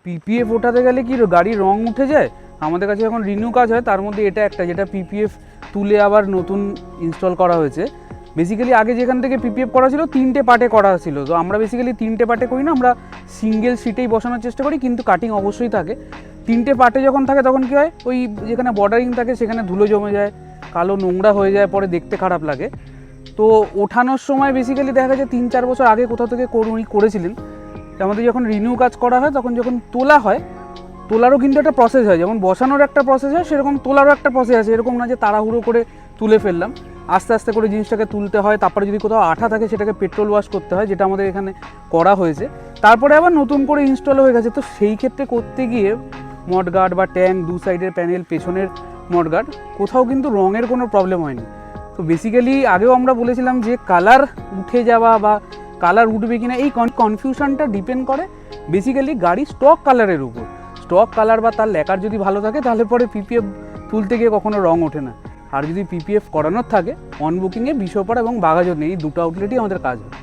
PPF ওঠাতে গেলে কি গাড়ির রং উঠে যায়। আমাদের কাছে যখন রিনিউ কাজ হয় তার মধ্যে এটা একটা, যেটা পিপিএফ তুলে আবার নতুন ইনস্টল করা হয়েছে। বেসিক্যালি আগে যেখান থেকে পিপিএফ করা ছিল 3টে পার্টে করা ছিল, তো আমরা বেসিক্যালি 3টে পার্টে করি না, আমরা সিঙ্গেল সিটেই বসানোর চেষ্টা করি, কিন্তু কাটিং অবশ্যই থাকে। 3টে পার্টে যখন থাকে তখন কী হয়, ওই যেখানে বর্ডারিং থাকে সেখানে ধুলো জমে যায়, কালো নোংরা হয়ে যায়, পরে দেখতে খারাপ লাগে। তো ওঠানোর সময় বেসিক্যালি দেখা যায় 3-4 বছর আগে কোথাও থেকে উনি করেছিলেন। আমাদের যখন রিনিউ কাজ করা হয় তখন যখন তোলা হয়, তোলারও কিন্তু একটা প্রসেস হয়, যেমন বসানোর একটা প্রসেস হয় সেরকম তোলারও একটা প্রসেস আছে। এরকম না যে তাড়াহুড়ো করে তুলে ফেললাম, আস্তে আস্তে করে জিনিসটাকে তুলতে হয়। তারপরে যদি কোথাও আঠা থাকে সেটাকে পেট্রোল ওয়াশ করতে হয়, যেটা আমাদের এখানে করা হয়েছে। তারপরে আবার নতুন করে ইনস্টল হয়ে গেছে। তো সেই ক্ষেত্রে করতে গিয়ে মডগার্ড বা ট্যাঙ্ক, দু সাইডের প্যানেল, পেছনের মডগার্ড, কোথাও কিন্তু রঙের কোনো প্রবলেম হয়নি। তো বেসিক্যালি আগেও আমরা বলেছিলাম যে কালার উঠে যাওয়া বা কালার উঠবে কিনা, এই কনফিউশনটা ডিপেন্ড করে বেসিক্যালি গাড়ির স্টক কালারের উপর। স্টক কালার বা তার লেকার যদি ভালো থাকে তাহলে পরে পিপিএফ তুলতে গিয়ে কখনো রং ওঠে না। আর যদি পিপিএফ করানোর থাকে, অন বুকিংয়ে বিশ্বপাড়া এবং বাঘাযতীন, এই দুটো আউটলেটই আমাদের কাজ হয়।